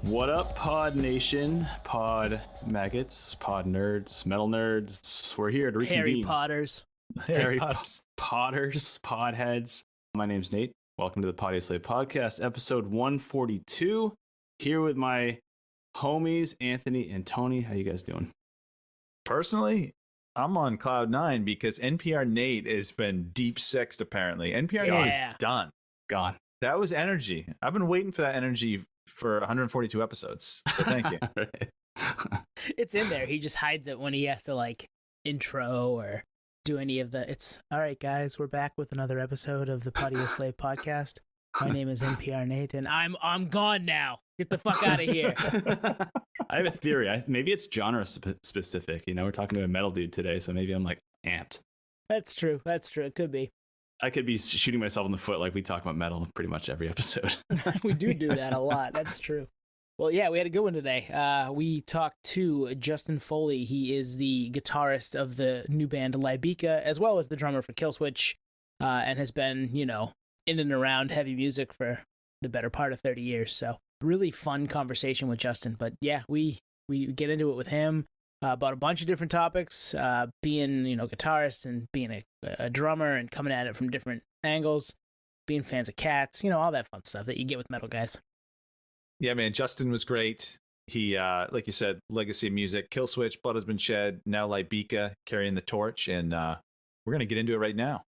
What up, Pod Nation, Pod Maggots, Pod Nerds, Metal Nerds? We're here to reconvene. Harry Potters. Harry Potters, Podheads. My name's Nate. Welcome to the Potty Slave Podcast, episode 142. Here with my homies, Anthony and Tony. How you guys doing? Personally, I'm on cloud nine because NPR Nate has been deep sexed, apparently. NPR Nate is done. Gone. That was energy. I've been waiting for that energy for 142 episodes. So thank you. It's in there. He just hides it when he has to like intro or do any of the it's all right, guys, we're back with another episode of the Potty Slave Podcast. My name is NPR Nate and I'm gone now. Get the fuck out of here. I have a theory. Maybe it's genre specific. You know, we're talking to a metal dude today, so maybe I'm like amped. That's true. It could be. I could be shooting myself in the foot like we talk about metal pretty much every episode. We do that a lot. That's true. Well, yeah, we had a good one today. We talked to Justin Foley. He is the guitarist of the new band Lybica, as well as the drummer for Killswitch, and has been, you know, in and around heavy music for the better part of 30 years. So really fun conversation with Justin. But yeah, we get into it with him about a bunch of different topics, being, you know, guitarist and being a drummer and coming at it from different angles, being fans of cats, you know, all that fun stuff that you get with metal guys. Yeah, man, Justin was great. He, like you said, legacy of music, Killswitch, Blood Has Been Shed, now Lybica carrying the torch, and we're going to get into it right now.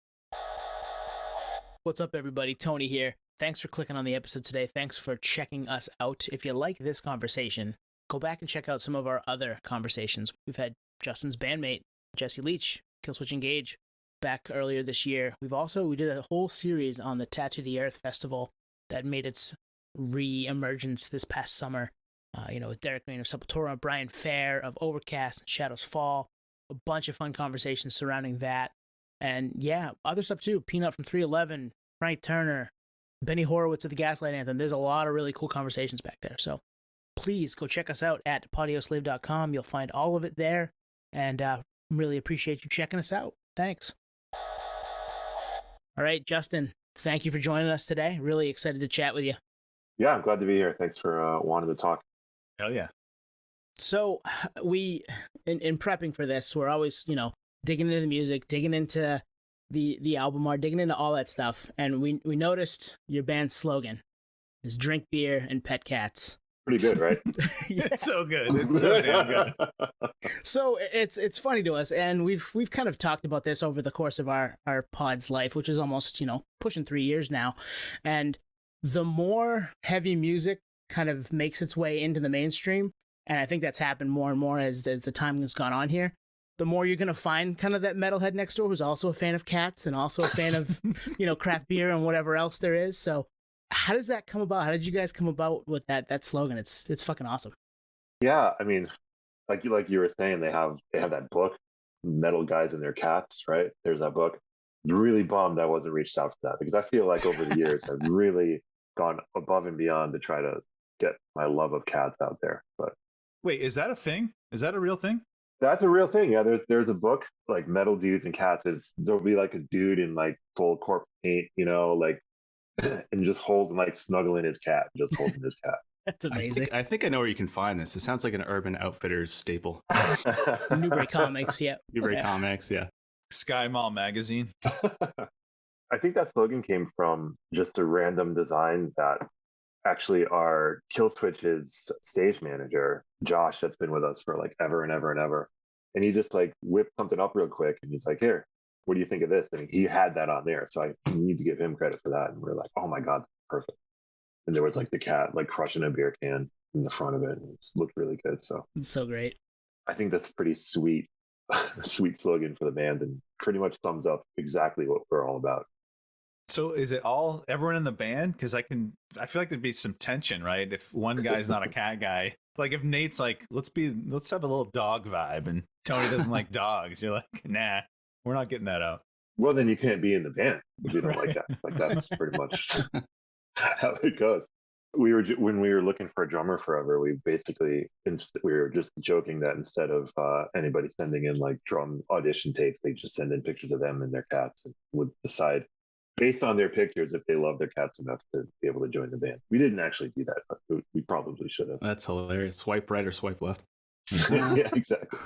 What's up, everybody? Tony here. Thanks for clicking on the episode today. Thanks for checking us out. If you like this conversation, go back and check out some of our other conversations. We've had Justin's bandmate, Jesse Leach, Killswitch Engage, back earlier this year. We did a whole series on the Tattoo the Earth festival that made its re-emergence this past summer. With Derek Main of Sepultura, Brian Fair of Overcast and Shadows Fall. A bunch of fun conversations surrounding that. And yeah, other stuff too. Peanut from 311, Frank Turner, Benny Horowitz of the Gaslight Anthem. There's a lot of really cool conversations back there. So please go check us out at podioslave.com. You'll find all of it there. And really appreciate you checking us out. Thanks. All right, Justin, thank you for joining us today. Really excited to chat with you. Yeah, I'm glad to be here. Thanks for wanting to talk. Hell yeah. So we, in prepping for this, we're always, you know, digging into the music, digging into the album art, digging into all that stuff. And we noticed your band's slogan is drink beer and pet cats. Pretty good, right? Yeah. It's so good. It's so damn good. So it's funny to us, and we've kind of talked about this over the course of our pod's life, which is almost, you know, pushing 3 years now. And the more heavy music kind of makes its way into the mainstream, and I think that's happened more and more as the time has gone on here, the more you're going to find kind of that metalhead next door who's also a fan of cats and also a fan of, you know, craft beer and whatever else there is. So how does that come about? How did you guys come about with that slogan? It's fucking awesome. Yeah, I mean, like you were saying, they have that book, Metal Guys and Their Cats, right? There's that book. Really bummed I wasn't reached out for that, because I feel like over the years I've really gone above and beyond to try to get my love of cats out there. But Wait, is that a thing? Is that a real thing? that's a real thing. Yeah, there's a book like Metal Dudes and Cats. There'll be like a dude in like full corpse paint, you know, like and just holding, like snuggling his cat, just holding his cat. That's amazing. I think I know where you can find this. It sounds like an Urban Outfitters staple. Newbury Comics, yeah. Newbury Comics, yeah. Sky Mall magazine. I think that slogan came from just a random design that actually our Killswitch's stage manager, Josh, that's been with us for like ever and ever and ever. And he just like whipped something up real quick and he's like, here, what do you think of this? And he had that on there. So I need to give him credit for that. And we're like, oh my God, perfect. And there was like the cat like crushing a beer can in the front of it. And it looked really good. So It's so great. I think that's pretty sweet, sweet slogan for the band, and pretty much sums up exactly what we're all about. So is it all everyone in the band? Because I feel like there'd be some tension, right? If one guy's not a cat guy, like if Nate's like, let's have a little dog vibe, and Tony doesn't like dogs, you're like, nah, we're not getting that out. Well, then you can't be in the band if you don't like that. Like that's pretty much how it goes. When we were looking for a drummer forever, we were just joking that instead of anybody sending in like drum audition tapes, they just send in pictures of them and their cats and would decide based on their pictures if they love their cats enough to be able to join the band. We didn't actually do that, but we probably should have. That's hilarious. Swipe right or swipe left. Yeah, exactly.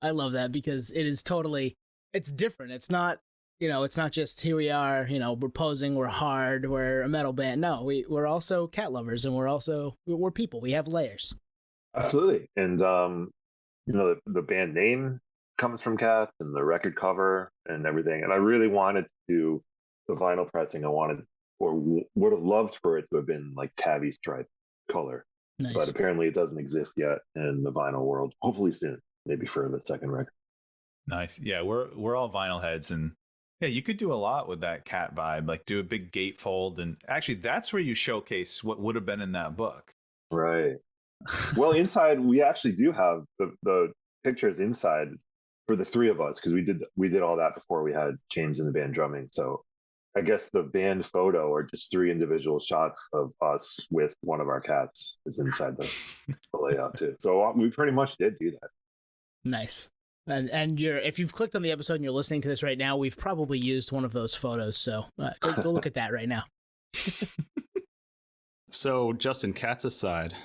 I love that because it is totally, it's different. It's not, it's not just here we are, we're posing, we're hard, we're a metal band. No, we're also cat lovers, and we're people. We have layers. Absolutely. And, the band name comes from cats, and the record cover and everything. And I really wanted to do the vinyl pressing. I wanted, or would have loved for it to have been like tabby stripe color. Nice. But apparently it doesn't exist yet in the vinyl world. Hopefully soon, maybe for the second record. Nice. Yeah, we're all vinyl heads, and yeah, you could do a lot with that cat vibe, like do a big gatefold. And actually, that's where you showcase what would have been in that book. Right. Well, inside we actually do have the pictures inside for the three of us, because we did all that before we had James in the band drumming. So I guess the band photo, or just three individual shots of us with one of our cats, is inside the layout too. So we pretty much did do that. Nice. And if you've clicked on the episode and you're listening to this right now, we've probably used one of those photos. So go look at that right now. So, Justin, cats aside,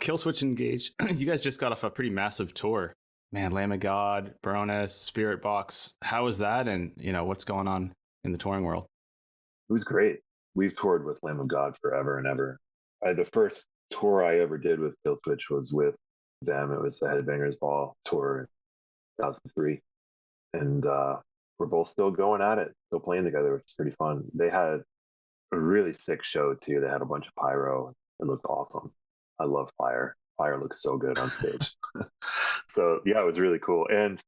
Killswitch Engage, you guys just got off a pretty massive tour. Man, Lamb of God, Baroness, Spirit Box. How was that? And, what's going on in the touring world? It was great. We've toured with Lamb of God forever and ever. The first tour I ever did with Killswitch was with them. It was the Headbangers Ball tour in 2003. And we're both still going at it, still playing together. It's pretty fun. They had a really sick show too. They had a bunch of pyro. It looked awesome. I love fire. Fire looks so good on stage. So yeah, it was really cool. And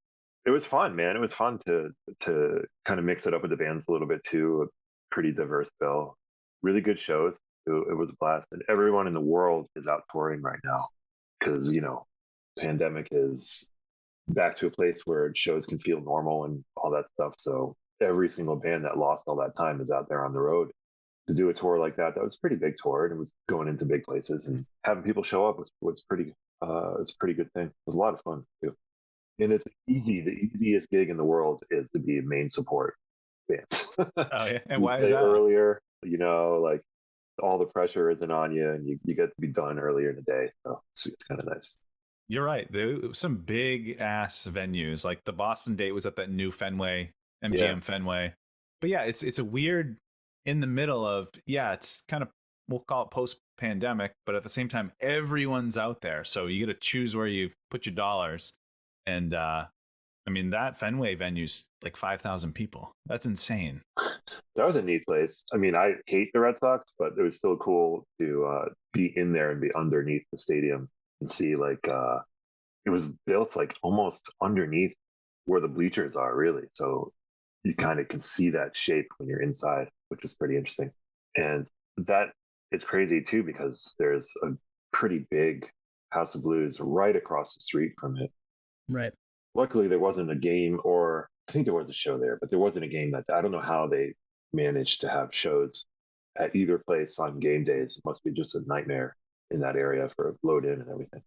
it was fun, man. It was fun to kind of mix it up with the bands a little bit too. A pretty diverse bill. Really good shows. It was a blast. And everyone in the world is out touring right now because, pandemic is back to a place where shows can feel normal and all that stuff. So every single band that lost all that time is out there on the road to do a tour like that. That was a pretty big tour, and it was going into big places, and having people show up was pretty it's a pretty good thing. It was a lot of fun too. And it's easy. The easiest gig in the world is to be a main support band. Oh yeah. And why is that? Earlier, like all the pressure isn't on you, and you get to be done earlier in the day. So it's kind of nice. You're right. There were some big ass venues. Like the Boston date was at that new Fenway, MGM Fenway. But yeah, it's a weird in the middle of, it's kind of, we'll call it post-pandemic, but at the same time, everyone's out there. So you got to choose where you put your dollars. And that Fenway venue's like 5,000 people. That's insane. That was a neat place. I hate the Red Sox, but it was still cool to be in there and be underneath the stadium and see it was built like almost underneath where the bleachers are, really. So you kind of can see that shape when you're inside, which is pretty interesting. And that is crazy too, because there's a pretty big House of Blues right across the street from it. Right. Luckily, there wasn't a game, or I think there was a show there, but there wasn't a game that I don't know how they managed to have shows at either place on game days. It must be just a nightmare in that area for load in and everything.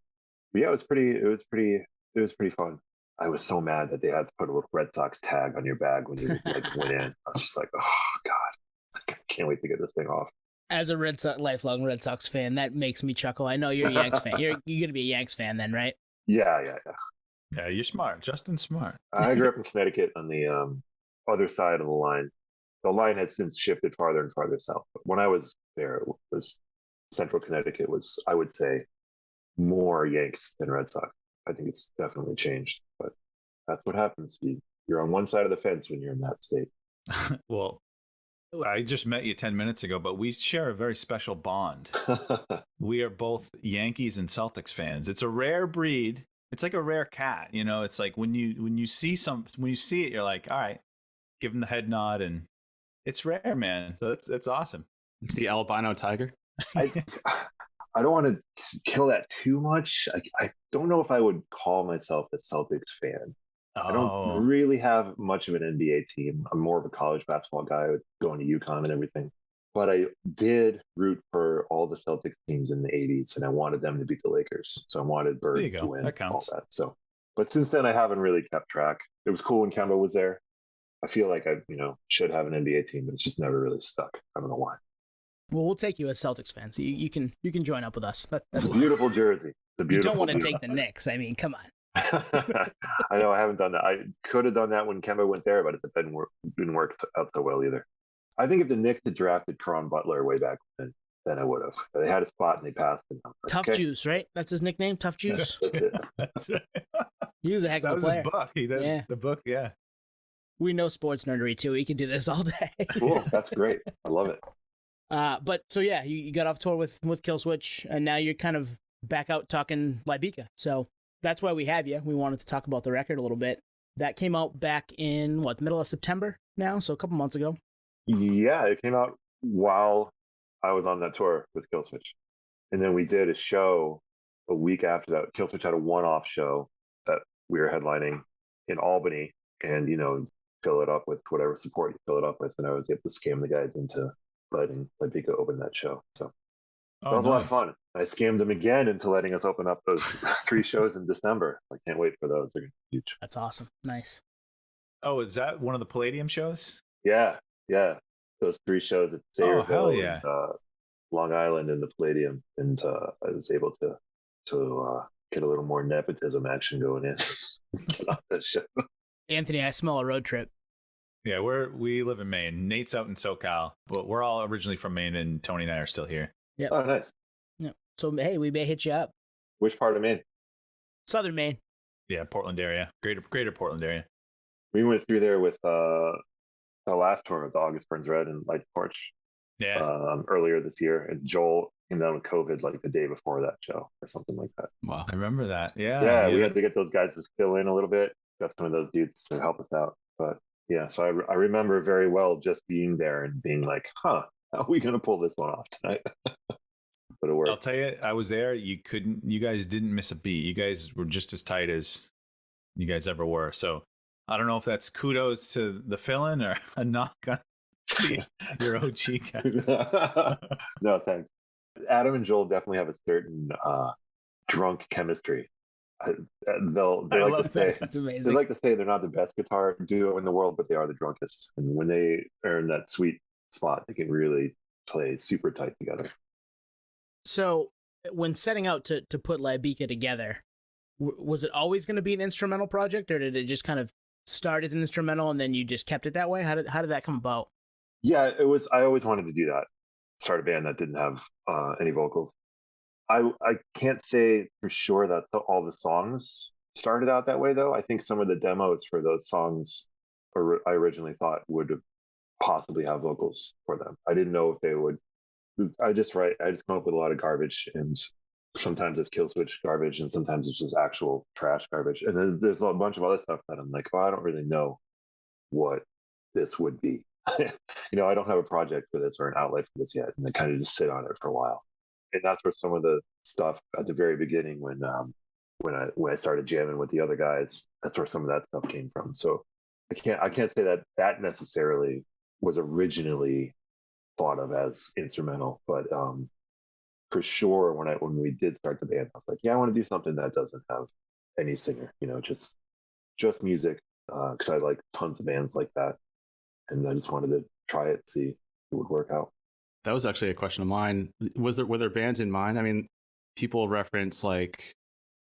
But yeah, it was pretty fun. I was so mad that they had to put a little Red Sox tag on your bag when you went in. I was just like, oh God, I can't wait to get this thing off. As a lifelong Red Sox fan, that makes me chuckle. I know you're a Yanks fan. You're going to be a Yanks fan then, right? Yeah. Yeah, you're smart. Justin's smart. I grew up in Connecticut on the other side of the line. The line has since shifted farther and farther south. But when I was there, it was central Connecticut was, I would say, more Yanks than Red Sox. I think it's definitely changed, but that's what happens. You're on one side of the fence when you're in that state. Well, I just met you 10 minutes ago, but we share a very special bond. We are both Yankees and Celtics fans. It's a rare breed. It's like a rare cat, It's like when you see it, you're like, all right, give him the head nod, and it's rare, man. So it's awesome. It's the albino tiger. I don't want to kill that too much. I don't know if I would call myself a Celtics fan. I don't really have much of an NBA team. I'm more of a college basketball guy, going to UConn and everything. But I did root for all the Celtics teams in the 80s, and I wanted them to beat the Lakers. So I wanted Bird to win all that. So But since then, I haven't really kept track. It was cool when Kemba was there. I feel like I, should have an NBA team, but it's just never really stuck. I don't know why. Well, we'll take you as Celtics fans. You can join up with us. That's fine. Beautiful jersey. You don't want to take the Knicks. I mean, come on. I know I haven't done that. I could have done that when Kemba went there, but it didn't work out so well either. I think if the Knicks had drafted Caron Butler way back then I would have. They had a spot and they passed. And like, Tough Juice, right? That's his nickname, Tough Juice. That's it. That's right. He was a heck of a player. That was his book. He did the book, yeah. We know sports nerdery too. We can do this all day. Cool. That's great. I love it. But so yeah, you got off tour with Killswitch, and now you're kind of back out talking Lybica. So that's why we have you. We wanted to talk about the record a little bit. That came out back in the middle of September now, so a couple months ago. Yeah, it came out while I was on that tour with Killswitch. And then we did a show a week after that. Killswitch had a one-off show that we were headlining in Albany, and fill it up with whatever support you fill it up with. And I was able to scam the guys into letting Lybica open that show. So that was a lot of fun. I scammed them again into letting us open up those 3 shows in December. I can't wait for those. They're gonna be huge. That's awesome. Nice. Oh, is that one of the Palladium shows? Yeah. Those 3 shows at Sayreville, hell yeah. and, Long Island and the Palladium. And I was able to get a little more nepotism action going in on that show. Anthony, I smell a road trip. Yeah, we live in Maine. Nate's out in SoCal, but we're all originally from Maine, and Tony and I are still here. Yeah. Oh, nice. Yeah. So hey, we may hit you up. Which part of Maine? Southern Maine. Yeah, Portland area, greater Portland area. We went through there with the last tour of the August Burns Red and Light Porch. Yeah. Earlier this year, and Joel came down with COVID like the day before that show or something like that. Wow. I remember that. Yeah. Yeah, we had to get those guys to fill in a little bit. Got some of those dudes to help us out. But yeah, so I remember very well just being there and being like, how are we going to pull this one off tonight? But it worked. I'll tell you, I was there. You guys didn't miss a beat. You guys were just as tight as you guys ever were. So I don't know if that's kudos to the fill-in or a knock on your OG guy. No, thanks. Adam and Joel definitely have a certain drunk chemistry. They like to say That's amazing. they like to say they're not the best guitar duo in the world, but they are the drunkest. And when they are in that sweet spot, they can really play super tight together. So when setting out to put Lybica together, was it always going to be an instrumental project, or did it just kind of start as an instrumental and then you just kept it that way? How did that come about? Yeah, it was. I always wanted to do that. Start a band that didn't have any vocals. I can't say for sure that all the songs started out that way, though. I think some of the demos for those songs I originally thought would possibly have vocals for them. I didn't know if they would. I just come up with a lot of garbage, and sometimes it's Killswitch garbage, and sometimes it's just actual trash garbage. And then there's a bunch of other stuff that I'm like, I don't really know what this would be. I don't have a project for this or an outlet for this yet, and I kind of just sit on it for a while. And that's where some of the stuff at the very beginning, when I started jamming with the other guys, that's where some of that stuff came from. So I can't say that necessarily was originally thought of as instrumental, but for sure when we did start the band, I was like, yeah, I want to do something that doesn't have any singer, just music, because I like tons of bands like that, and I just wanted to try it, see if it would work out. That was actually a question of mine. Were there bands in mind? I mean, people reference like,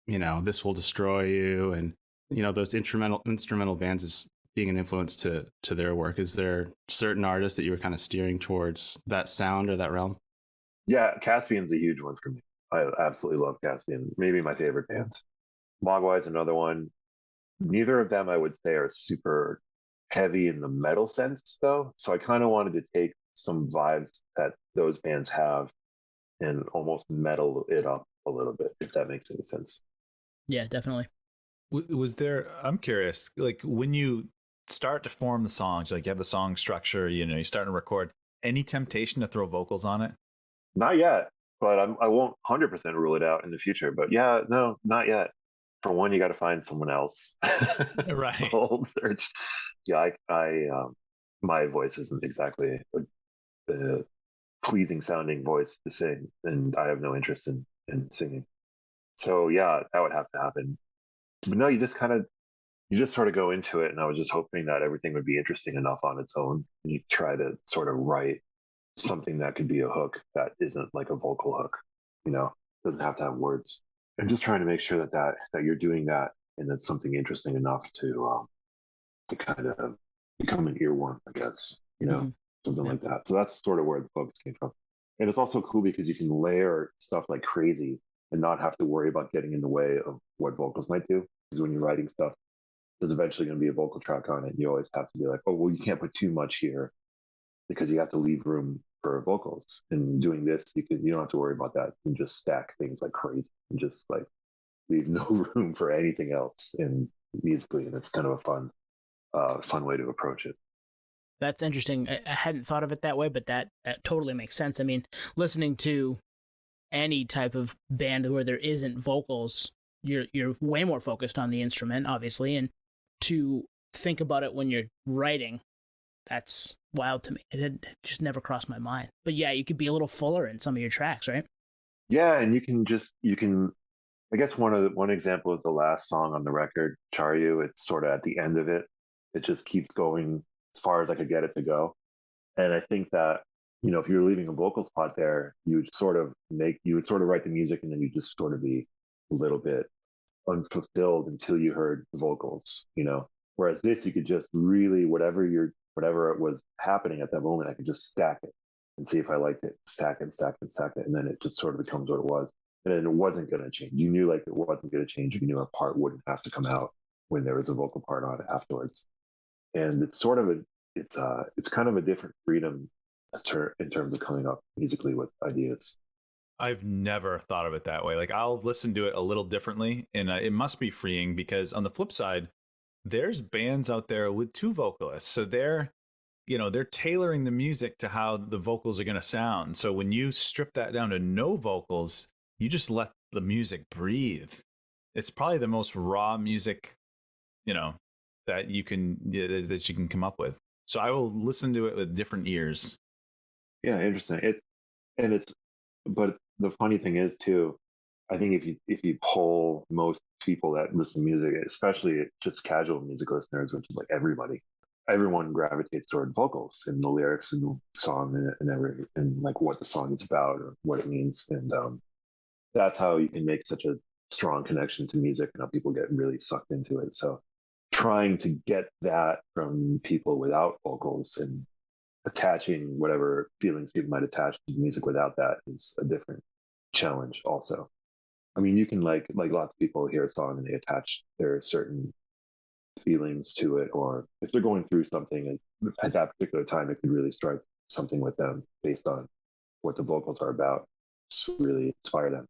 This Will Destroy You, and those instrumental bands as being an influence to their work. Is there certain artists that you were kind of steering towards that sound or that realm? Yeah, Caspian's a huge one for me. I absolutely love Caspian. Maybe my favorite band. Mogwai's another one. Neither of them I would say are super heavy in the metal sense, though. So I kind of wanted to take some vibes that those bands have and almost metal it up a little bit, if that makes any sense. Yeah, definitely. Was there, I'm curious, like when you start to form the songs, like you have the song structure, you're starting to record, any temptation to throw vocals on it? Not yet, but I won't 100% rule it out in the future. But yeah, no, not yet. For one, you got to find someone else. Right. Old search. Yeah, I my voice isn't exactly the pleasing sounding voice to sing, and I have no interest in singing. So yeah, that would have to happen. But no, you just sort of go into it, and I was just hoping that everything would be interesting enough on its own. And you try to sort of write something that could be a hook that isn't like a vocal hook, you know, doesn't have to have words. And just trying to make sure that you're doing that, and it's something interesting enough to kind of become an earworm, I guess, you know, something like that. So that's sort of where the focus came from. And it's also cool because you can layer stuff like crazy and not have to worry about getting in the way of what vocals might do. Because when you're writing stuff, there's eventually going to be a vocal track on it. And you always have to be like, oh, well, you can't put too much here because you have to leave room for vocals. And doing this, you don't have to worry about that. You can just stack things like crazy and just like leave no room for anything else in musically. And it's kind of a fun way to approach it. That's interesting. I hadn't thought of it that way, but that totally makes sense. I mean, listening to any type of band where there isn't vocals, you're way more focused on the instrument, obviously, and to think about it when you're writing, that's wild to me. It had just never crossed my mind. But yeah, you could be a little fuller in some of your tracks, right? Yeah, and you can. I guess one example is the last song on the record, "Charyu." It's sort of at the end of it. It just keeps going as far as I could get it to go. And I think that, you know, if you're leaving a vocal spot there, you would sort of write the music, and then you just sort of be a little bit unfulfilled until you heard the vocals, you know. Whereas this, you could just really whatever it was happening at that moment, I could just stack it and see if I liked it, stack it, stack it, stack it, and then it just sort of becomes what it was. And then it wasn't going to change. You knew like it wasn't going to change. You knew a part wouldn't have to come out when there was a vocal part on it afterwards. And it's sort of it's kind of a different freedom in terms of coming up musically with ideas. I've never thought of it that way. Like, I'll listen to it a little differently, and it must be freeing because on the flip side, there's bands out there with two vocalists. So they're tailoring the music to how the vocals are going to sound. So when you strip that down to no vocals, you just let the music breathe. It's probably the most raw music, that you can come up with. So I will listen to it with different ears. Yeah, interesting. But the funny thing is too, I think if you poll most people that listen to music, especially just casual music listeners, which is like everyone gravitates toward vocals and the lyrics and the song and like what the song is about or what it means. And that's how you can make such a strong connection to music and how people get really sucked into it. So trying to get that from people without vocals and attaching whatever feelings people might attach to music without that is a different challenge also. I mean, you can like lots of people hear a song and they attach their certain feelings to it, or if they're going through something at that particular time, it could really strike something with them based on what the vocals are about, just really inspire them.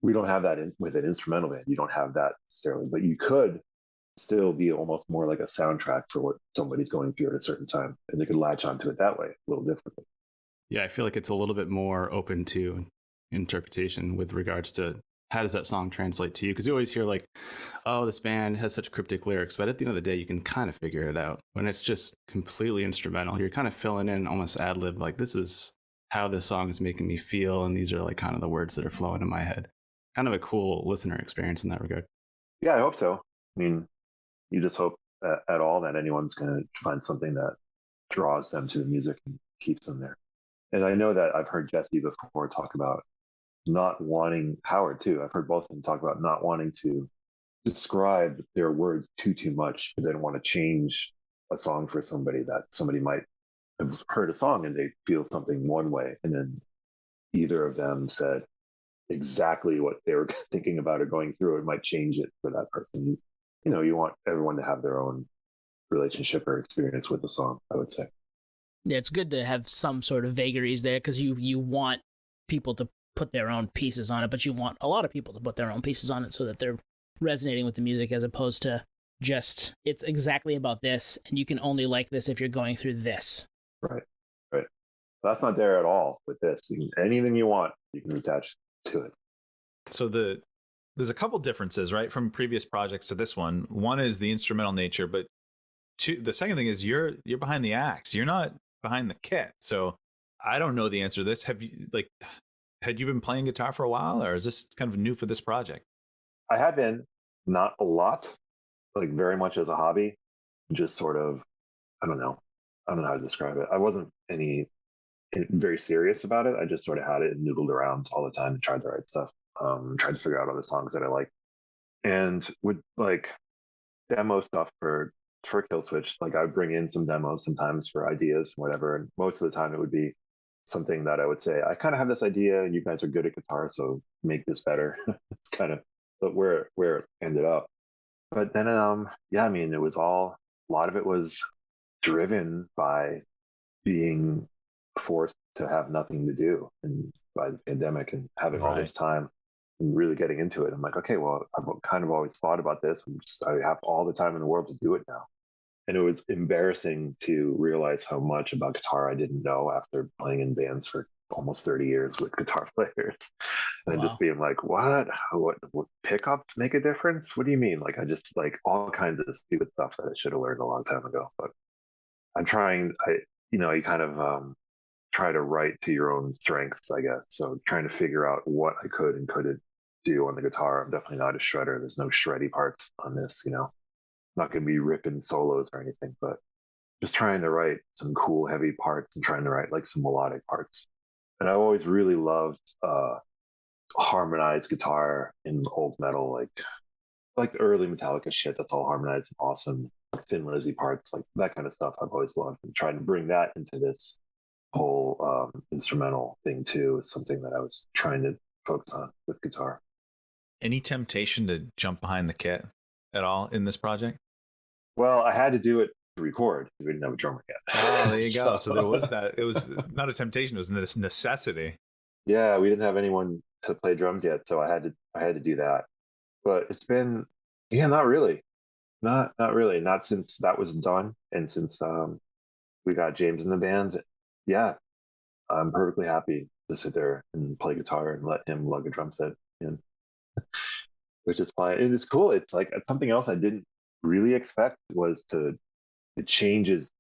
We don't have that with an instrumental band. You don't have that necessarily, but you could still be almost more like a soundtrack for what somebody's going through at a certain time, and they could latch onto it that way a little differently. Yeah, I feel like it's a little bit more open to interpretation with regards to how does that song translate to you? Because you always hear like, oh, this band has such cryptic lyrics, but at the end of the day, you can kind of figure it out. When it's just completely instrumental, you're kind of filling in almost ad lib, like this is how this song is making me feel, and these are like kind of the words that are flowing in my head. Kind of a cool listener experience in that regard. Yeah, I hope so. I mean, you just hope at all that anyone's going to find something that draws them to the music and keeps them there. And I know that I've heard Jesse before talk about not wanting, Howard too, I've heard both of them talk about not wanting to describe their words too much because they don't want to change a song for somebody, that somebody might have heard a song and they feel something one way, and then either of them said exactly what they were thinking about or going through. It might change it for that person. You want everyone to have their own relationship or experience with the song, I would say. Yeah, it's good to have some sort of vagaries there because you want people to put their own pieces on it, but you want a lot of people to put their own pieces on it so that they're resonating with the music, as opposed to just it's exactly about this and you can only like this if you're going through this. Right. That's not there at all with this. Anything you want, you can attach to it. So there's a couple differences, right, from previous projects to this one. One is the instrumental nature, but the second thing is you're behind the axe. You're not behind the kit. So I don't know the answer to this. Had you been playing guitar for a while, or is this kind of new for this project? I have been, not a lot, like very much as a hobby, just sort of, I don't know. I don't know how to describe it. I wasn't very serious about it. I just sort of had it and noodled around all the time and tried to write stuff. Tried to figure out other songs that I like, and would like demo stuff for Killswitch. Like I would bring in some demos sometimes for ideas, whatever. And most of the time it would be something that I would say, I kind of have this idea and you guys are good at guitar, so make this better. It's kind of where it ended up. But then yeah, I mean, a lot of it was driven by being forced to have nothing to do and by the pandemic and having all this time and really getting into it. I'm like, okay, well, I've kind of always thought about this. I have all the time in the world to do it now. And it was embarrassing to realize how much about guitar I didn't know after playing in bands for almost 30 years with guitar players. And just being like, what pickups make a difference? What do you mean? Like, I just like all kinds of stupid stuff that I should have learned a long time ago. But I'm trying, you kind of try to write to your own strengths, I guess. So trying to figure out what I could and couldn't do on the guitar. I'm definitely not a shredder. There's no shreddy parts on this, not going to be ripping solos or anything, but just trying to write some cool, heavy parts and trying to write like some melodic parts. And I always really loved harmonized guitar in old metal, like the early Metallica shit. That's all harmonized and awesome. Thin Lizzy parts, like that kind of stuff. I've always loved, and trying to bring that into this whole instrumental thing too is something that I was trying to focus on with guitar. Any temptation to jump behind the kit at all in this project? Well, I had to do it to record because we didn't have a drummer yet. Oh, there you go. So there was that. It was not a temptation; it was a necessity. Yeah, we didn't have anyone to play drums yet, so I had to do that. But it's been, yeah, not really, not really, not since that was done, and since we got James in the band. Yeah, I'm perfectly happy to sit there and play guitar and let him lug a drum set in, which is fine. And it's cool. It's like something else I didn't really expect was it changes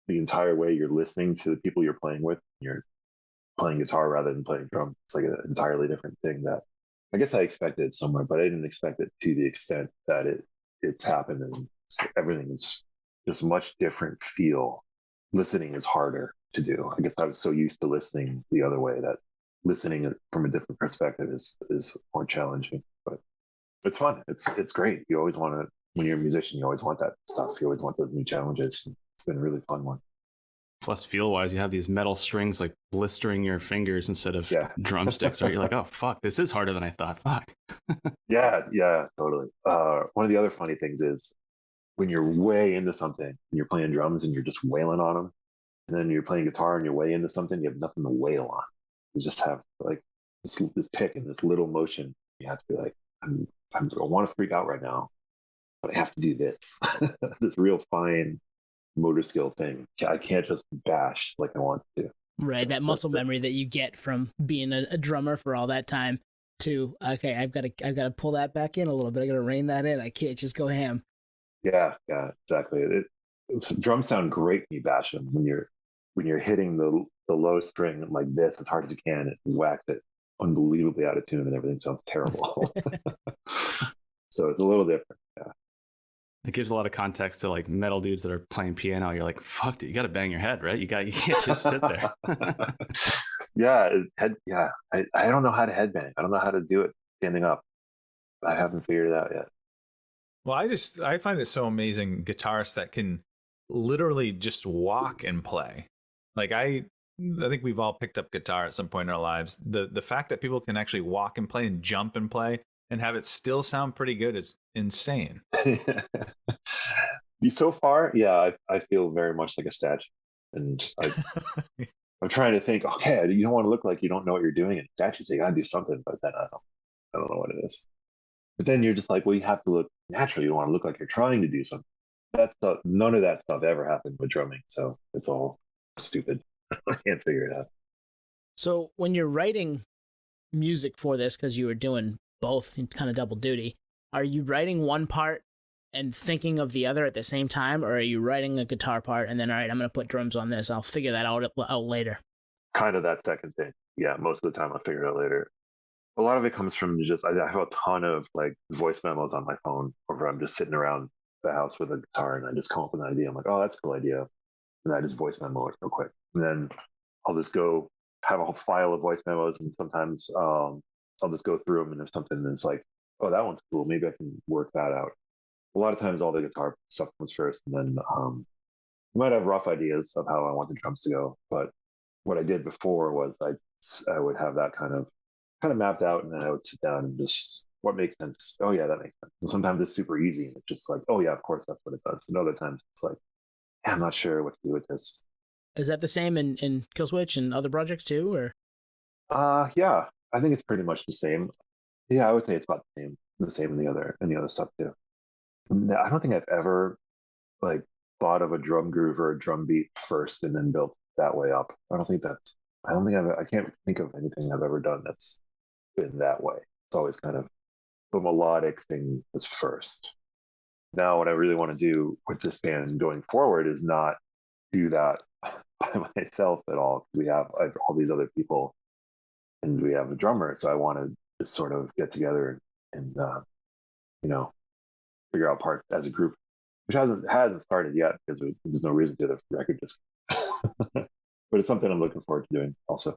the entire way you're listening to the people you're playing with. You're playing guitar rather than playing drums. It's like an entirely different thing that I guess I expected it somewhere, but I didn't expect it to the extent that it's happened, and everything is just much different feel. Listening is harder to do. I guess I was so used to listening the other way that listening from a different perspective is more challenging, but it's fun. It's great. You always want to, when you're a musician, you always want that stuff. You always want those new challenges. It's been a really fun one. Plus, feel-wise, you have these metal strings like blistering your fingers instead of drumsticks, right? You're like, oh, fuck, this is harder than I thought. Fuck. Yeah, totally. One of the other funny things is when you're way into something and you're playing drums and you're just wailing on them, and then you're playing guitar and you're way into something, you have nothing to wail on. You just have like this pick and this little motion. You have to be like, I want to freak out right now, but I have to do this. This real fine motor skill thing. I can't just bash like I want to. Right, that muscle memory that you get from being a drummer for all that time. To okay, I've got to pull that back in a little bit. I got to rein that in. I can't just go ham. Yeah, exactly. Drums sound great when you bash them. When you're hitting the low string like this as hard as you can, it whacks it unbelievably out of tune, and everything sounds terrible. So it's a little different. Yeah. It gives a lot of context to like metal dudes that are playing piano. You're like, fuck, dude, you got to bang your head, right? You can't just sit there. I don't know how to headbang. I don't know how to do it standing up. I haven't figured it out yet. Well, I find it so amazing, guitarists that can literally just walk and play. Like I think we've all picked up guitar at some point in our lives. The fact that people can actually walk and play and jump and play and have it still sound pretty good is insane. So far, yeah, I feel very much like a statue, and I'm trying to think. Okay, you don't want to look like you don't know what you're doing. And statues, you gotta do something, but then I don't know what it is. But then you're just like, well, you have to look natural. You don't want to look like you're trying to do something. None of that stuff ever happened with drumming, so it's all stupid. I can't figure it out. So when you're writing music for this, because you were doing both, kind of double duty, are you writing one part and thinking of the other at the same time, or are you writing a guitar part and then, all right, I'm going to put drums on this, I'll figure that out later? Kind of that second thing. Yeah, most of the time I'll figure it out later. a lot of it comes from just I have a ton of like voice memos on my phone, or I'm just sitting around the house with a guitar and I just come up with an idea. I'm like, oh, that's a cool idea, and I just voice memo it real quick, and then I'll just go have a whole file of voice memos, and sometimes I'll just go through them, and if something is like, oh, that one's cool, maybe I can work that out. A lot of times, all the guitar stuff comes first, and then I might have rough ideas of how I want the drums to go. But what I did before was I would have that kind of mapped out, and then I would sit down and just what makes sense. Oh yeah, that makes sense. And sometimes it's super easy, and it's just like, oh yeah, of course that's what it does. And other times it's like, yeah, I'm not sure what to do with this. Is that the same in Killswitch and other projects too, or? Yeah, I think it's pretty much the same. Yeah, I would say it's about the same in the other stuff too. I don't think I've ever like thought of a drum groove or a drum beat first and then built that way up. I can't think of anything I've ever done that's been that way. It's always kind of the melodic thing is first. Now, what I really want to do with this band going forward is not do that by myself at all. I have all these other people and we have a drummer. So I want to just sort of get together and you know, figure out parts as a group, which hasn't started yet because there's no reason to the record just. But it's something I'm looking forward to doing also.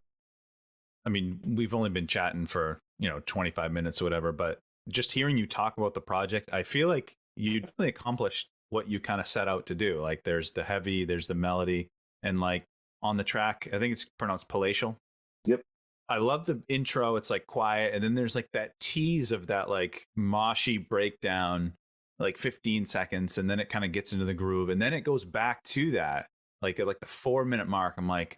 I mean, we've only been chatting for 25 minutes or whatever, but just hearing you talk about the project, I feel like you definitely accomplished what you kind of set out to do. Like there's the heavy, there's the melody, and like on the track, I think it's pronounced palatial. Yep. I love the intro. It's like quiet, and then there's like that tease of that like moshy breakdown, like 15 seconds, and then it kind of gets into the groove, and then it goes back to that like at like the 4-minute mark. I'm like,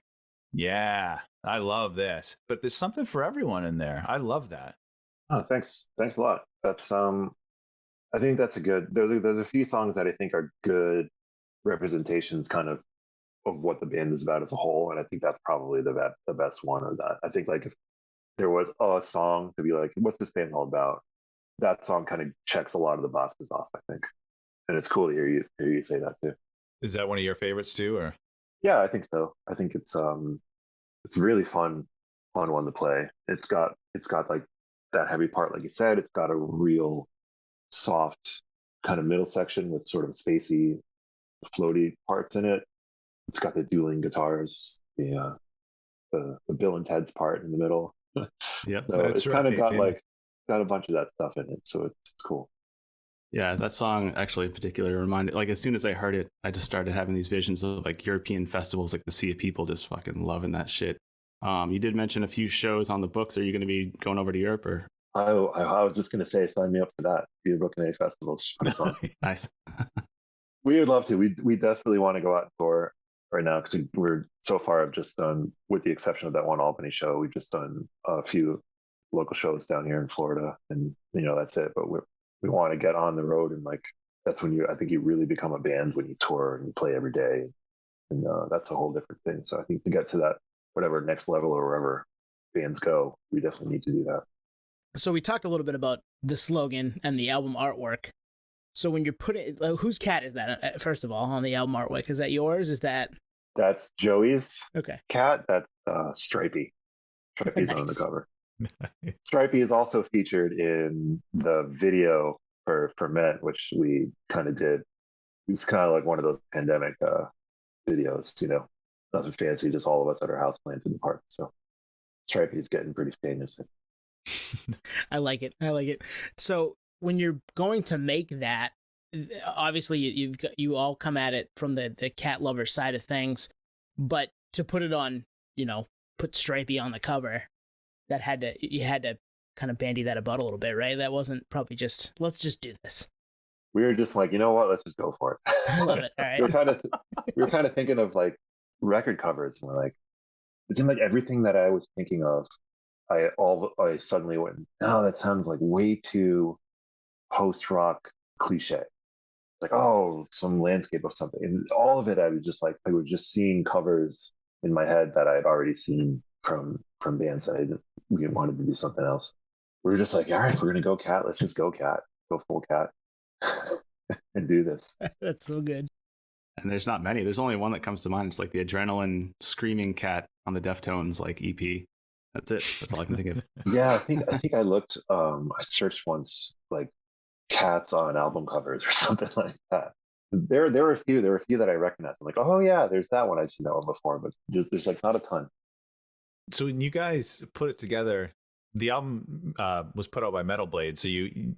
yeah, I love this. But there's something for everyone in there. I love that. Oh, thanks a lot. That's I think that's a good. There's a few songs that I think are good representations, kind of what the band is about as a whole, and I think that's probably the best one of that. I think like if there was a song to be like, what's this band all about? That song kind of checks a lot of the boxes off, I think, and it's cool to hear you say that too. Is that one of your favorites too, or? Yeah, I think so. I think it's really fun one to play. It's got like that heavy part, like you said. It's got a real soft kind of middle section with sort of spacey, floaty parts in it. It's got the dueling guitars, the Bill and Ted's part in the middle. Yep. So it's kind of got a bunch of that stuff in it. So it's cool. Yeah, that song actually in particular reminded, like as soon as I heard it, I just started having these visions of like European festivals, like the Sea of People, just fucking loving that shit. You did mention a few shows on the books. Are you going to be going over to Europe or? I was just going to say, sign me up for that. If you're booking any festivals, Nice. We would love to. We desperately want to go out and tour right now because we're so far. I've just done, with the exception of that one Albany show, we've just done a few local shows down here in Florida, and that's it. But we want to get on the road, and like that's when I think you really become a band when you tour and you play every day, and that's a whole different thing. So I think to get to that whatever next level or wherever bands go, we definitely need to do that. So we talked a little bit about the slogan and the album artwork. So when you're putting, whose cat is that? First of all, on the album artwork, is that yours? That's Joey's okay cat. That's Stripey. Stripey's Nice. on the cover. Stripey is also featured in the video for Ferment, which we kind of did. It's kind of like one of those pandemic videos, nothing fancy, just all of us at our house playing in the park. So Stripey's getting pretty famous. I like it. So when you're going to make that, obviously you all come at it from the cat lover side of things, but to put it on, put Stripey on the cover, you had to kind of bandy that about a little bit, right? That wasn't probably just, let's just do this. We were just like, you know what, let's just go for it. I love it. All right. we were kind of thinking of like record covers, and we're like, it seemed like everything that I was thinking of, I suddenly went, oh, that sounds like way too post-rock cliche. Like, oh, some landscape of something. And all of it, I was just seeing covers in my head that I had already seen from bands that we wanted to do something else. We were just like, all right, if we're gonna go cat, let's just go cat, go full cat, and do this. That's so good. And there's not many. There's only one that comes to mind. It's like the Adrenaline Screaming Cat on the Deftones like EP. That's it. That's all I can think of. Yeah, I think I looked. I searched once, like cats on album covers or something like that. There were a few. There were a few that I recognized. I'm like, oh yeah, there's that one I've seen that one before, but there's like not a ton. So when you guys put it together, the album was put out by Metal Blade. So you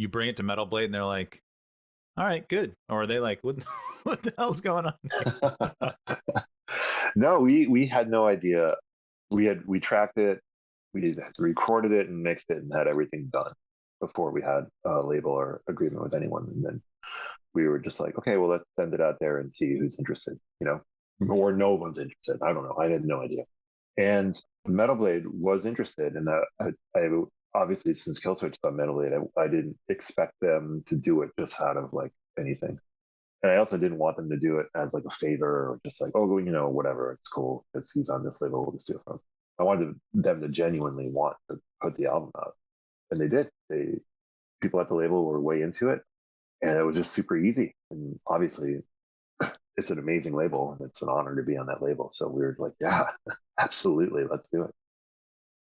bring it to Metal Blade and they're like, all right, good. Or are they like, what the hell's going on? No, we had no idea. We tracked it, we recorded it and mixed it and had everything done before we had a label or agreement with anyone. And then we were just like, okay, well, let's send it out there and see who's interested, or no one's interested. I don't know. I had no idea. And Metal Blade was interested in that. I obviously, since Killswitch on Metal Blade, I didn't expect them to do it just out of like anything. And I also didn't want them to do it as like a favor or just like, oh, whatever, it's cool because he's on this label, we'll just do it from. I wanted them to genuinely want to put the album out, and they did. People at the label were way into it, and it was just super easy. And obviously, it's an amazing label, and it's an honor to be on that label. So we were like, yeah, absolutely, let's do it.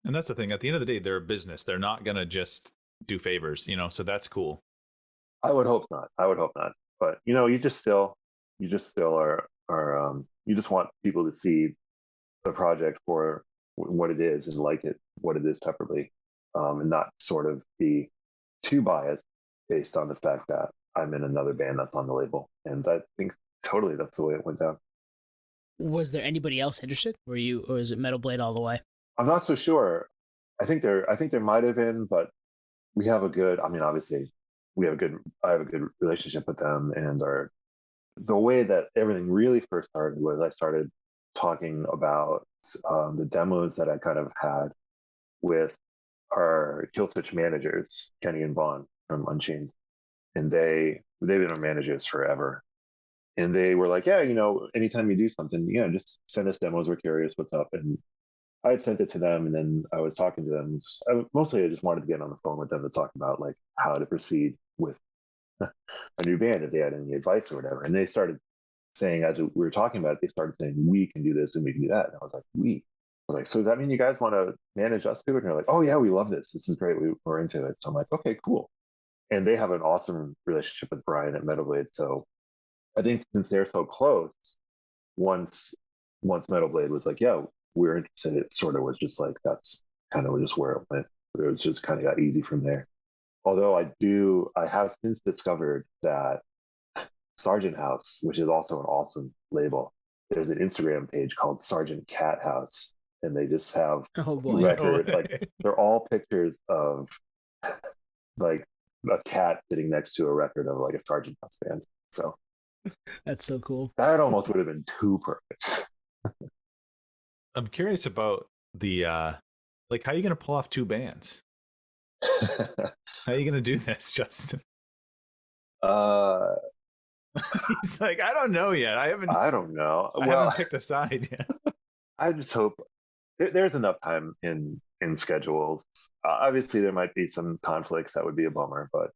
And that's the thing. At the end of the day, they're a business. They're not gonna just do favors, so that's cool. I would hope not. But you just still are you just want people to see the project for what it is and like it, what it is separately, and not sort of be too biased based on the fact that I'm in another band that's on the label. And I think totally that's the way it went down. Was there anybody else interested? Or is it Metal Blade all the way? I'm not so sure. I think there might have been, but we have obviously I have a good relationship with them, and the way that everything really first started was I started talking about the demos that I kind of had with our Killswitch managers, Kenny and Vaughn from Unchained, and they've been our managers forever. And they were like, yeah, anytime you do something, just send us demos. We're curious what's up. And I had sent it to them, and then I was talking to them. Mostly, I just wanted to get on the phone with them to talk about like how to proceed with a new band if they had any advice or whatever. And they started saying, as we were talking about it, they started saying, we can do this and we can do that. And I was like, I was like, so does that mean you guys want to manage us too? And they're like, oh yeah, we love this. This is great. We're into it. So I'm like, okay, cool. And they have an awesome relationship with Brian at Metal Blade. So I think since they're so close, once Metal Blade was like, yeah, we're interested, it sort of was just like, that's kind of just where it went. It was just kind of got easy from there. Although I have since discovered that Sargent House, which is also an awesome label, there's an Instagram page called Sargent Cat House, and they just have record, like they're all pictures of like a cat sitting next to a record of like a Sargent House band. So that's so cool. That almost would have been too perfect. I'm curious about the like, how are you going to pull off two bands? How are you going to do this, Justin? He's like, I don't know yet. I don't know. I haven't picked a side yet. I just hope there's enough time in schedules. Obviously, there might be some conflicts that would be a bummer, but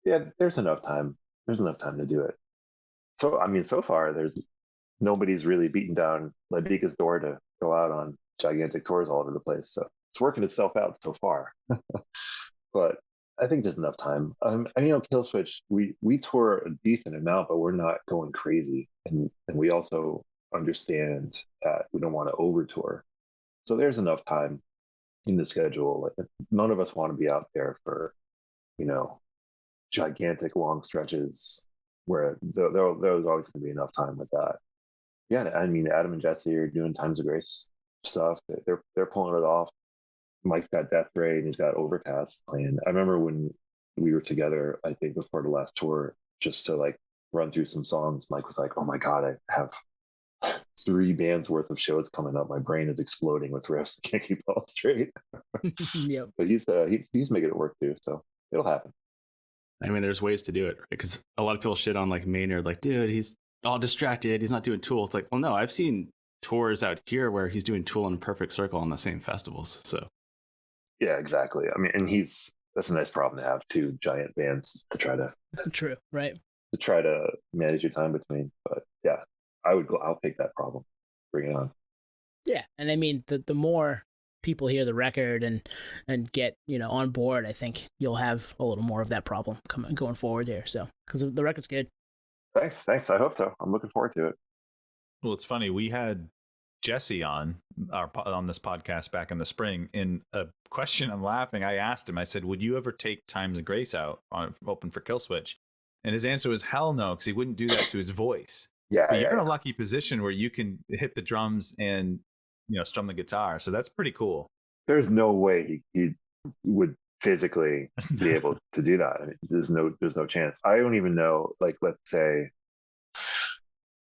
yeah, there's enough time. There's enough time to do it. So, so far, nobody's really beaten down Lybica's door to go out on gigantic tours all over the place. So it's working itself out so far. But I think there's enough time. And Killswitch, we tour a decent amount, but we're not going crazy. And we also understand that we don't want to over tour. So there's enough time in the schedule. Like, none of us want to be out there for, gigantic long stretches where there was always going to be enough time with that. Yeah, Adam and Jesse are doing Times of Grace stuff. They're pulling it off. Mike's got Death Ray and he's got Overcast playing. I remember when we were together, I think before the last tour, just to like run through some songs, Mike was like, oh my God, I have 3 bands worth of shows coming up. My brain is exploding with riffs. I can't keep it all straight. Yep. But he's making it work too. So it'll happen. There's ways to do it, right? Because a lot of people shit on like Maynard, like, dude, he's all distracted. He's not doing Tool. It's like, well, no, I've seen tours out here where he's doing Tool in a perfect circle on the same festivals. So yeah, exactly. And that's a nice problem to have, 2 giant bands to try to true, right? To try to manage your time between. But yeah, I'll take that problem. Bring it on. Yeah, and the more people hear the record and get, on board, I think you'll have a little more of that problem going forward here. So, because the record's good. Thanks. I hope so. I'm looking forward to it. Well, it's funny. We had Jesse on this podcast back in the spring. In a question, I'm laughing. I asked him. I said, "Would you ever take Times of Grace out on open for Killswitch?" And his answer was hell no, because he wouldn't do that to his voice. Yeah, but you're in a lucky position where you can hit the drums and strum the guitar. So that's pretty cool. There's no way he would physically be able to do that. I mean, there's no chance. I don't even know. Like, let's say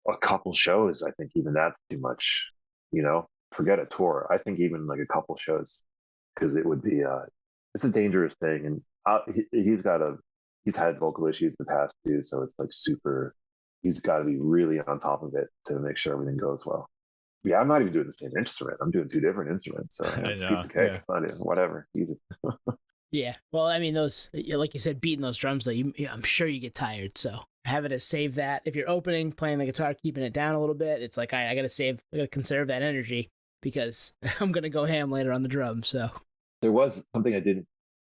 a couple shows. I think even that's too much. Forget a tour. I think even like a couple shows, because it would be it's a dangerous thing, and he's had vocal issues in the past too, so it's like super. He's got to be really on top of it to make sure everything goes well. Yeah, I'm not even doing the same instrument. I'm doing two different instruments, so it's a piece of cake. Yeah. Whatever. Easy. Yeah. Well, I mean, those, like you said, beating those drums, though, I'm sure you get tired. So having to save that. If you're opening, playing the guitar, keeping it down a little bit, it's like, I got to conserve that energy because I'm going to go ham later on the drums. So there was something I didn't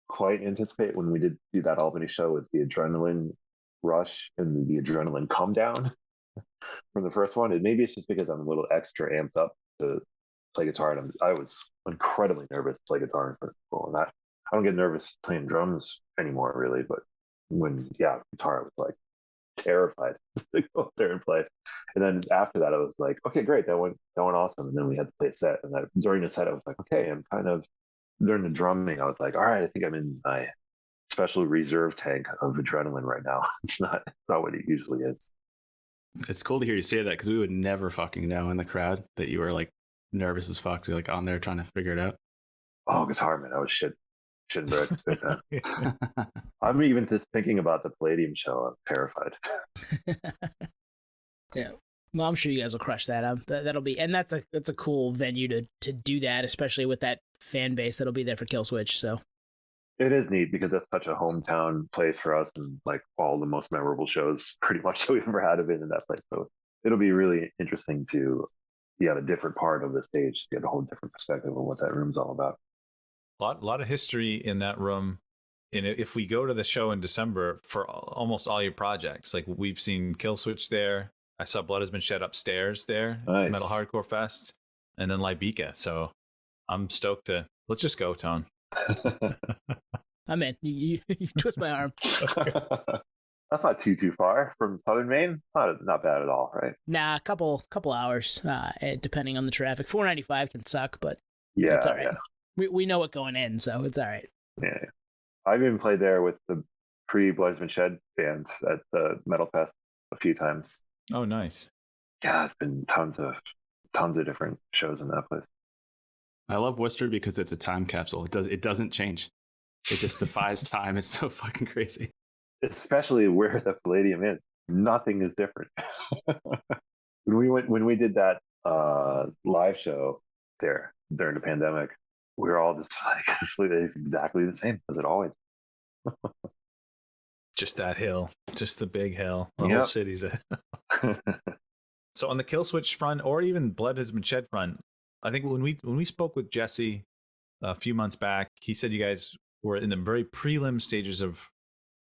quite anticipate when we did do that Albany show, was the adrenaline rush and the adrenaline come down from the first one. And maybe it's just because I'm a little extra amped up to play guitar, and I was incredibly nervous to play guitar in front of people. And I don't get nervous playing drums anymore, really. But guitar, I was like terrified to go up there and play. And then after that, I was like, okay, great, that went awesome. And then we had to play a set, and during the set, I was like, okay, I'm kind of during the drumming, I was like, all right, I think I'm in my special reserve tank of adrenaline right now. It's not what it usually is. It's cool to hear you say that, because we would never fucking know in the crowd that you were like nervous as fuck. You're like on there trying to figure it out. Oh, guitar, man, I was shitting bricks with that. I'm even just thinking about the Palladium show. I'm terrified. Yeah. Well, I'm sure you guys will crush that. That'll be, and that's a cool venue to do that, especially with that fan base that'll be there for Killswitch. So it is neat because that's such a hometown place for us, and like all the most memorable shows pretty much that we've ever had have been in that place. So it'll be really interesting to be on a different part of the stage, to get a whole different perspective of what that room's all about. A lot of history in that room. And if we go to the show in December for almost all your projects, like we've seen Killswitch there. I saw Blood Has Been Shed upstairs there, nice. Metal Hardcore Fest, and then Lybica. So I'm stoked to, let's just go, Tone. I'm in. You twist my arm. That's not too far from Southern Maine. Not bad at all, right? Nah, a couple hours, depending on the traffic. 495 can suck, but yeah, it's all right. Yeah. We know it going in, so it's all right. Yeah. I've even played there with the pre-Blood Has Been Shed band at the Metal Fest a few times. Oh, nice. Yeah, it's been tons of different shows in that place. I love Worcester because it's a time capsule. It doesn't change. It just defies time. It's so fucking crazy. Especially where the Palladium is. Nothing is different. When we did that live show there during the pandemic, we were all just like, it's exactly the same as it always. Just that hill, just the big hill. The whole city's a. So on the Killswitch front, or even Blood Has Been Shed front, I think when we spoke with Jesse a few months back, he said you guys were in the very prelim stages of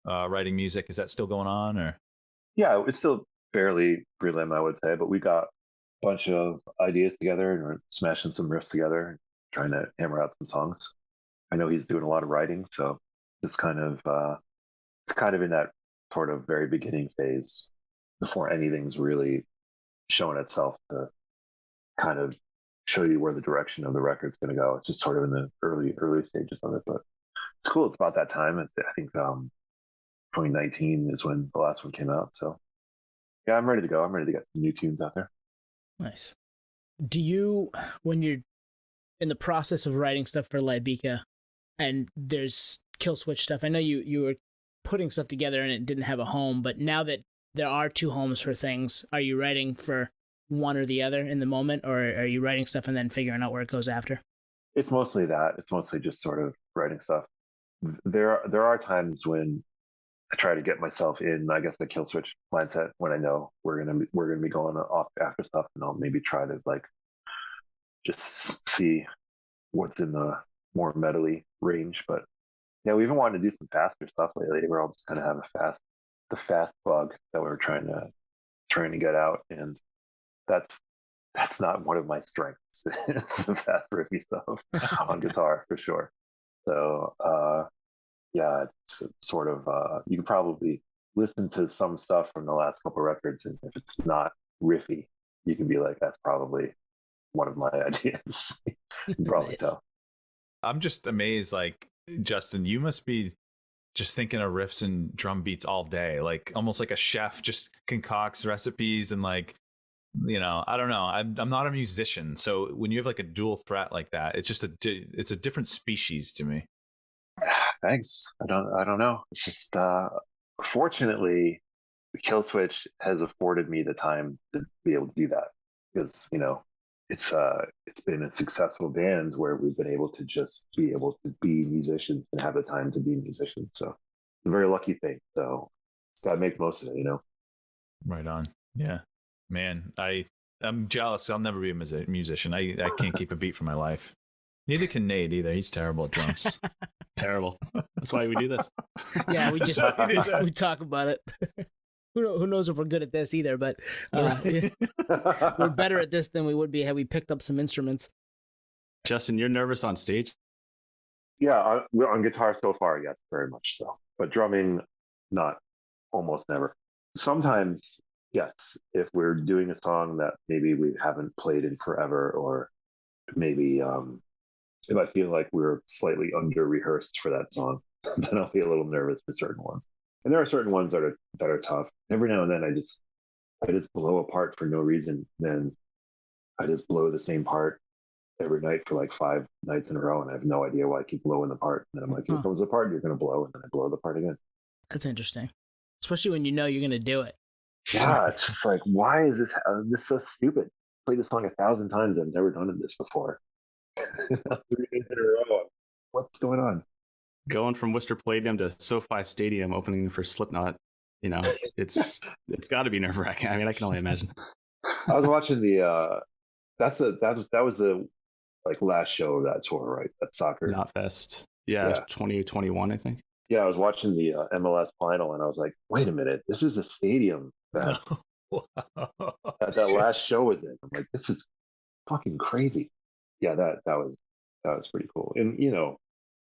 writing music. Is that still going on, or? Yeah, it's still fairly prelim, I would say, but we got a bunch of ideas together and we're smashing some riffs together, trying to hammer out some songs. I know he's doing a lot of writing, so it's kind of in that sort of very beginning phase before anything's really showing itself to kind of show you where the direction of the record's going to go. It's just sort of in the early stages of it, but it's cool. It's about that time. I think 2019 is when the last one came out. So yeah, I'm ready to go. I'm ready to get some new tunes out there. Nice. Do you, when you're in the process of writing stuff for Lybica and there's Killswitch stuff, I know you were putting stuff together and it didn't have a home, but now that there are two homes for things, are you writing for one or the other in the moment, or are you writing stuff and then figuring out where it goes after? It's mostly that. It's mostly just sort of writing stuff. There are times when I try to get myself in, I guess, the Killswitch mindset when I know we're gonna be going off after stuff, and I'll maybe try to like just see what's in the more metally range. But yeah, we even wanted to do some faster stuff lately. We're all just kind of have the fast bug that we're trying to get out, and that's not one of my strengths. It's the fast riffy stuff on guitar for sure. So yeah, it's sort of you can probably listen to some stuff from the last couple of records, and if it's not riffy, you can be like, that's probably one of my ideas. You can probably Nice. tell. I'm just amazed, like, Justin, you must be just thinking of riffs and drum beats all day, like almost like a chef just concocts recipes and, like, you know, I don't know. I'm not a musician, so when you have like a dual threat like that, it's just it's a different species to me. Thanks. I don't know. It's just fortunately, Killswitch has afforded me the time to be able to do that, because it's been a successful band where we've been able to just be able to be musicians and have the time to be musicians. So it's a very lucky thing. So it's got to make the most of it, Right on. Yeah, man. I'm jealous. I'll never be a musician. I can't keep a beat for my life. Neither can Nate either. He's terrible at drums. Terrible. That's why we do this. Yeah, we That's just why we do that. we talk about it. Who knows if we're good at this either, but yeah, we're better at this than we would be had we picked up some instruments. Justin, you're nervous on stage? Yeah, on guitar so far, yes, very much so. But drumming, not, almost never. Sometimes, yes, if we're doing a song that maybe we haven't played in forever, or maybe if I feel like we're slightly under rehearsed for that song, then I'll be a little nervous for certain ones. And there are certain ones that are tough. Every now and then I just blow a part for no reason. Then I just blow the same part every night for like 5 nights in a row, and I have no idea why I keep blowing the part. And then I'm like, here comes the part you're going to blow, and then I blow the part again. That's interesting, especially when you know you're going to do it. Yeah, it's just like, why is this is so stupid? I played this song 1,000 times. I've never done this before. 3 days in a row. What's going on? Going from Worcester Palladium to SoFi Stadium opening for Slipknot, it's got to be nerve-wracking. I mean, I can only imagine. I was watching the that was the like last show of that tour, right? That soccer. Knotfest. Yeah, it was 2021, I think. Yeah, I was watching the MLS final, and I was like, wait a minute, this is the stadium that that last show was in. I'm like, this is fucking crazy. Yeah, that was pretty cool. And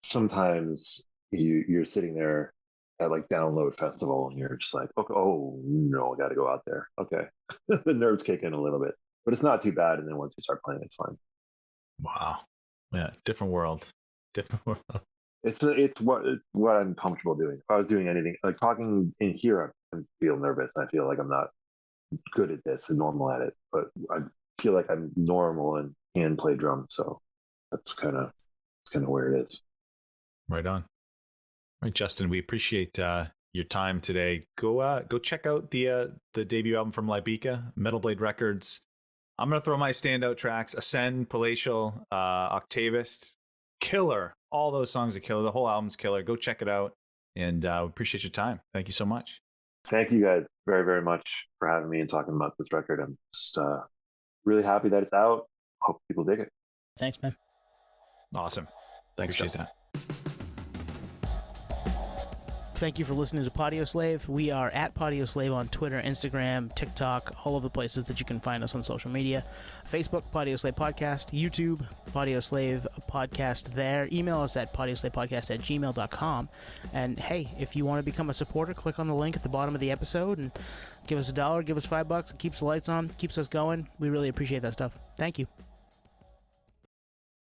sometimes you're sitting there at like Download Festival, and you're just like, okay, oh no, I got to go out there. Okay, the nerves kick in a little bit, but it's not too bad. And then once you start playing, it's fine. Wow. Yeah, different world. It's what I'm comfortable doing. If I was doing anything like talking in here, I feel nervous. I feel like I'm not good at this and normal at it, but I feel like I'm normal and can play drums. So that's kind of where it is. Right on. All right, Justin, we appreciate your time today. Go check out the debut album from Lybica, Metal Blade Records. I'm gonna throw my standout tracks: Ascend, Palatial, Octavist, killer. All those songs are killer. The whole album's killer. Go check it out, and we appreciate your time. Thank you so much. Thank you guys very, very much for having me and talking about this record. I'm just really happy that it's out. Hope people dig it. Thanks, man. Awesome. Thanks, Appreciate Justin. that. Thank you for listening to Patio Slave. We are at Patio Slave on Twitter, Instagram, TikTok, all of the places that you can find us on social media. Facebook, Patio Slave Podcast. YouTube, Patio Slave Podcast there. Email us at patioslavepodcast@gmail.com. And hey, if you want to become a supporter, click on the link at the bottom of the episode and give us $1, give us $5. It keeps the lights on, keeps us going. We really appreciate that stuff. Thank you.